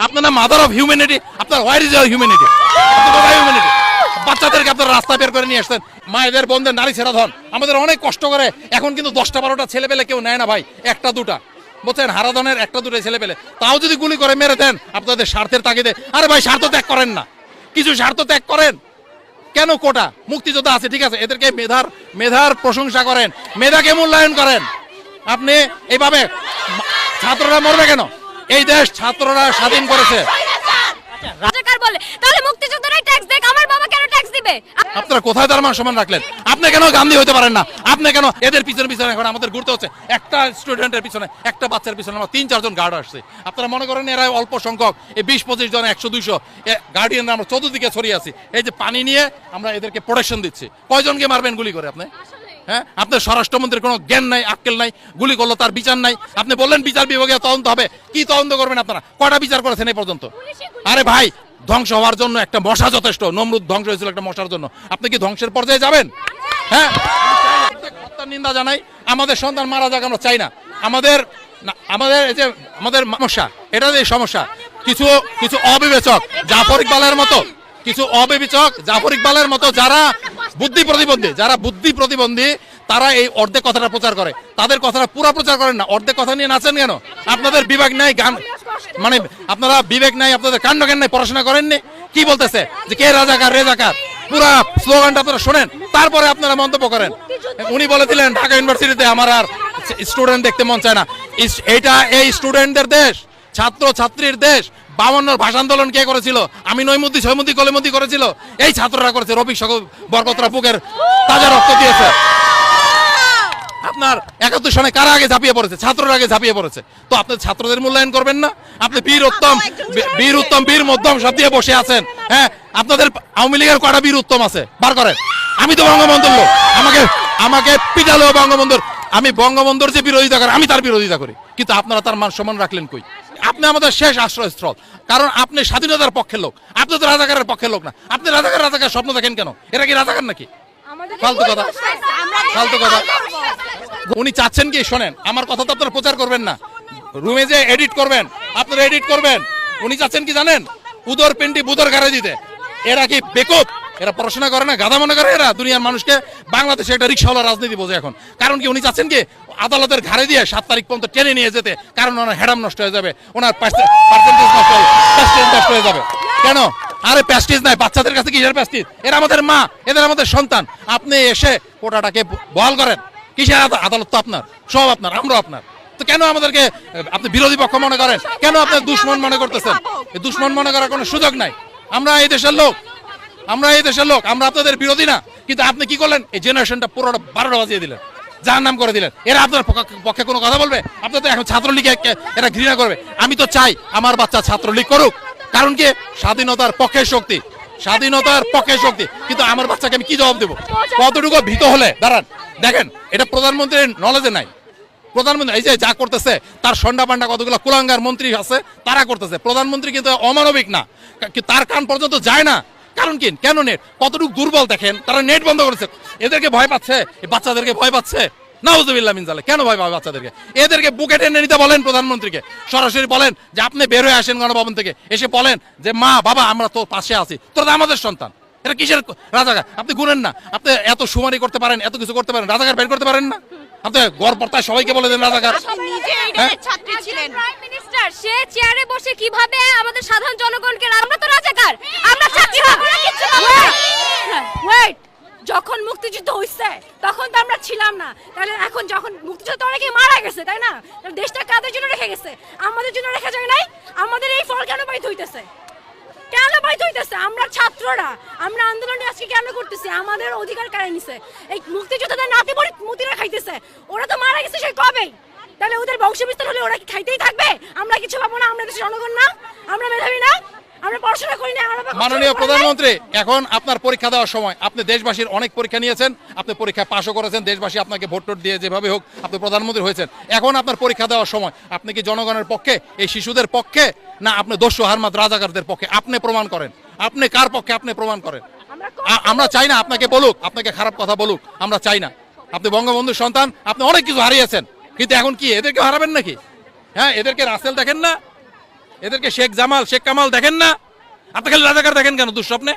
আপনার না mother of humanity, আপনার where is your humanity? Humanity বাচ্চাদেরকে আপনারা রাস্তা বের করে নিয়ে আসতেন, মায়েদের বোনদের নারী ছেড়া ধন, আমাদের অনেক কষ্ট করে। এখন কিন্তু 10টা-12টা ছেলে পেলে কেউ নেয় না ভাই, একটা দুটা, বলছেন হারাধনের একটা দুটো ছেলে পেলে, তাও যদি গুলি করে মেরে দেন আপনাদের স্বার্থের তাগিদে। আরে ভাই স্বার্থ ত্যাগ করেন না, কিছু স্বার্থ ত্যাগ করেন। কেন কোটা মুক্তিযোদ্ধা আছে, ঠিক আছে, এদেরকে মেধার প্রশংসা করেন, মেধাকে মূল্যায়ন করেন। আপনি এইভাবে ছাত্ররা মরবে কেন? এই দেশ ছাত্ররা স্বাধীন করেছে। রাজাকার বলে, তাহলে মুক্তিযোদ্ধারাই ট্যাক্স দেয়, আমার বাবা কেন ট্যাক্স দিবে? আপনারা কোথায় তার মান সম্মান রাখলেন? আপনি কেন গান্ধী হতে পারেন না? আপনি কেন এদের পিছনে এখন আমাদের ঘুরতে হচ্ছে? একটা স্টুডেন্টের পিছনে, একটা বাচ্চার পিছনে আমার 3-4 জন গার্ড আসছে। আপনারা মনে করেন এরা অল্প সংখ্যক, এই 20-25 জন, 100-200 গার্ডিয়ানরা আমরা চতুর্দিকে ছড়িয়ে আছি। এই যে পানি নিয়ে আমরা এদেরকে প্রোটেকশন দিচ্ছি। কয়জনকে মারবেন গুলি করে আপনি? হ্যাঁ, আপনার স্বরাষ্ট্রমন্ত্রীর কোনো জ্ঞান নাই, আক্কেল নাই, গুলি করলো তার বিচার নাই। আপনি বললেন বিচার বিভাগে তদন্ত হবে, কি তদন্ত করবেন আপনারা? কয়টা বিচার করেছেন এই পর্যন্ত? আরে ভাই, ধ্বংস হওয়ার জন্য একটা মশা যথেষ্ট। নমরুদ ধ্বংস হয়েছিল একটা মশার জন্য, আপনি কি ধ্বংসের পর্যায়ে যাবেন? হ্যাঁ, হত্যার নিন্দা জানাই, আমাদের সন্তান মারা যাক আমরা চাই না। আমাদের এই যে আমাদের সমস্যা, এটা যে সমস্যা, কিছু অবিবেচক জাফর ইকবালের মতো যারা বুদ্ধি প্রতিবন্ধী তারা এই অর্ধেক কথাটা প্রচার করে, তাদের কথাটা পুরো প্রচার করেন না। অর্ধেক কথা নিয়ে নাচেন কেন? আপনাদের বিবেক নাই, গান মানে আপনারা বিবেক নাই, আপনাদের কাণ্ড জ্ঞান নাই, পড়াশোনা করেননি। কি বলতেছে যে কে রাজাকার রেজাকার, পুরা স্লোগানটা আপনারা শোনেন, তারপরে আপনারা মন্তব্য করেন। উনি বলে দিলেন ঢাকা ইউনিভার্সিটিতে আমার আর স্টুডেন্ট দেখতে মন চায় না। এই স্টুডেন্টদের দেশ, ছাত্র ছাত্রীর দেশ। 52 ভাষা আন্দোলন কে করেছিল? আমি নইমুদ্দি, ছয়মুদ্দি, কলিমুদ্দি করেছিল, এই ছাত্ররা করেছে। রফিক বরকতরা বুকের তাজা রক্ত দিয়েছে। আপনার 71 সনে কারা আগে ঝাঁপিয়ে পড়েছে? ছাত্ররা আগে ঝাঁপিয়ে পড়েছে। তো আপনি ছাত্রদের মূল্যায়ন করবেন না? আপনি বীর উত্তম, বীর মধ্যম সব দিয়ে বসে আছেন। হ্যাঁ, আপনাদের আওয়ামী লীগের কটা বীর উত্তম আছে, বার করেন। আমি তো বঙ্গবন্ধুর লোক, আমাকে পিটালো বঙ্গবন্ধুর। আমি বঙ্গবন্ধুর যে বিরোধিতা করে, আমি তার বিরোধিতা করি, কিন্তু আপনারা তার মান সম্মান রাখলেন কই? আপনি আমাদের শেষ আশ্রয়স্থল, কারণ আপনি স্বাধীনতার পক্ষের লোক, আপনি তো রাজাকারের পক্ষের লোক না। আপনি রাজাকার স্বপ্ন দেখেন কেন? এরা কি রাজাকার নাকি? ফালতু কথা। উনি চাচ্ছেন কি শোনেন, আমার কথা তো আপনারা প্রচার করবেন না, রুমে যে এডিট করবেন, আপনারা এডিট করবেন। উনি চাচ্ছেন কি জানেন? উদর পিন্ডি বুদর গাড়ে দিতে। এরা কি বেকুব? এরা পড়াশোনা করে না, গাধা মনে করে এরা দুনিয়ার মানুষকে। বাংলাদেশে একটা রিক্সাওয়ালা রাজনীতি বোঝে এখন। কারণ কি উনি চাচ্ছেন কি আদালতের ঘাড়ে দিয়ে 7 তারিখ পর্যন্ত টেনে নিয়ে যেতে, কারণ ওনার হেডাম নষ্ট হয়ে যাবে, ওনার পার্সেন্টেজ নষ্ট হয়ে যাবে। কেন? আরে প্যাস্টিজ নাই, বাচ্চাদের কাছে কিসের প্যাস্টিজ? এরা আমাদের মা, এদের আমাদের সন্তান। আপনি এসে কোটাটাকে বহাল করেন, কিসের আদালত? তো আপনার, সব আপনার, আমরা আপনার। তো কেন আমাদেরকে আপনি বিরোধী পক্ষ মনে করেন? কেন আপনি দুশ্মন মনে করতেছেন? এই দুশ্মন মনে করার কোনো সুযোগ নাই। আমরা এই দেশের লোক, আমরা আপনাদের বিরোধী না। কিন্তু আপনি কি করলেন? এই জেনারেশনটা পুরোটা 12টা বাজিয়ে দিলেন, যার নাম করে দিলেন। এরা আপনার পক্ষে কোনো কথা বলবে? আপনার তো এখন ছাত্রলীগে এরা ঘৃণা করবে। আমি তো চাই আমার বাচ্চা ছাত্রলীগ করুক, কারণ কি স্বাধীনতার পক্ষে শক্তি, কিন্তু আমার বাচ্চাকে আমি কি জবাব দেবো? কতটুকু ভীত হলে দাঁড়ান, দেখেন এটা প্রধানমন্ত্রীর নলেজে নাই। প্রধানমন্ত্রী এই যে যা করতেছে, তার সন্ডা পান্ডা কতগুলো কুলাঙ্গার মন্ত্রী আছে, তারা করতেছে। প্রধানমন্ত্রী কিন্তু অমানবিক না, তার কান পর্যন্ত যায় না। কারণ কি? কেন নেট কতটুকু দুর্বল দেখেন, তারা নেট বন্ধ করেছে। এদেরকে ভয় পাচ্ছে, বাচ্চাদেরকে ভয় পাচ্ছে। নাউজুবিল্লাহ মিন জালিক। কেন ভয় পাবে বাচ্চাদেরকে? এদেরকে বুকে টেনে নিতে বলেন প্রধানমন্ত্রীকে, সরাসরি বলেন যে আপনি বের হয়ে আসেন গণভবন থেকে, এসে বলেন যে মা বাবা আমরা তোর পাশে আছি, তোরা আমাদের সন্তান। এটা কিসের রাজাকার? আপনি গুনেন না, আপনি এত সুমারি করতে পারেন, এত কিছু করতে পারেন, রাজাকার বের করতে পারেন না? আপনি গড়পড়তায় সবাইকে বলে দেন রাজাকার। সে চেয়ারে বসে কিভাবে আমাদের সাধারণ জনগণকে, আমরা তো রাজাকার, আমরা চাচ্ছি না কিছু না। ওয়েট, যখন মুক্তিযুদ্ধ হইছে তখন তো আমরা ছিলাম না, তাহলে এখন যখন মুক্তিযুদ্ধ অনেকে মারা গেছে, তাই না? দেশটা কাদের জন্য রেখে গেছে? আমাদের জন্য রেখে যায় নাই? আমাদের এই ফল কেন পাইতে হইতেছে? আমরা ছাত্ররা, আমরা আন্দোলনে আজকে কেন করতেছি? আমাদের অধিকার কারে নিছে? এই মুক্তিযোদ্ধাদের নাতি মুতিরা খাইতেছে, ওরা তো মারা গেছে সেই কবেই। তাহলে ওদের বংশবিস্তার হলে ওরা কি খাইতেই থাকবে? আমরা কিছু পাবো না? আমরা দেশের জনগণ না? আমরা মেধাবী না? আমরা পড়াশোনা করি না? মাননীয় প্রধানমন্ত্রী, এখন আপনার পরীক্ষা দেওয়ার সময়, আপনি দেশবাসীর অনেক পরীক্ষা নিয়েছেন, আপনি পরীক্ষায় পাশও করেছেন, দেশবাসী আপনাকে ভোট দিয়ে যেভাবে হোক আপনি প্রধানমন্ত্রী হয়েছেন। এখন আপনার পরীক্ষা দেওয়ার সময় আপনি কি জনগণের পক্ষে, এই শিশুদের পক্ষে, না আপনি দস্যু হারমাত রাজাকারদের পক্ষে? আপনি প্রমাণ করেন, আপনি কার পক্ষে, আপনি প্রমাণ করেন। আমরা চাই না আপনাকে বলুক, আপনাকে খারাপ কথা বলুক, আমরা চাই না। আপনি বঙ্গবন্ধুর সন্তান, আপনি অনেক কিছু হারিয়েছেন, কিন্তু এখন কি এদেরকে হারাবেন নাকি? হ্যাঁ, এদেরকে রাসেল দেখেন না, এদেরকে শেখ জামাল শেখ কামাল দেখেন না? আপনি খালি রাজাকার দেখেন কেন দুঃস্বপ্নে?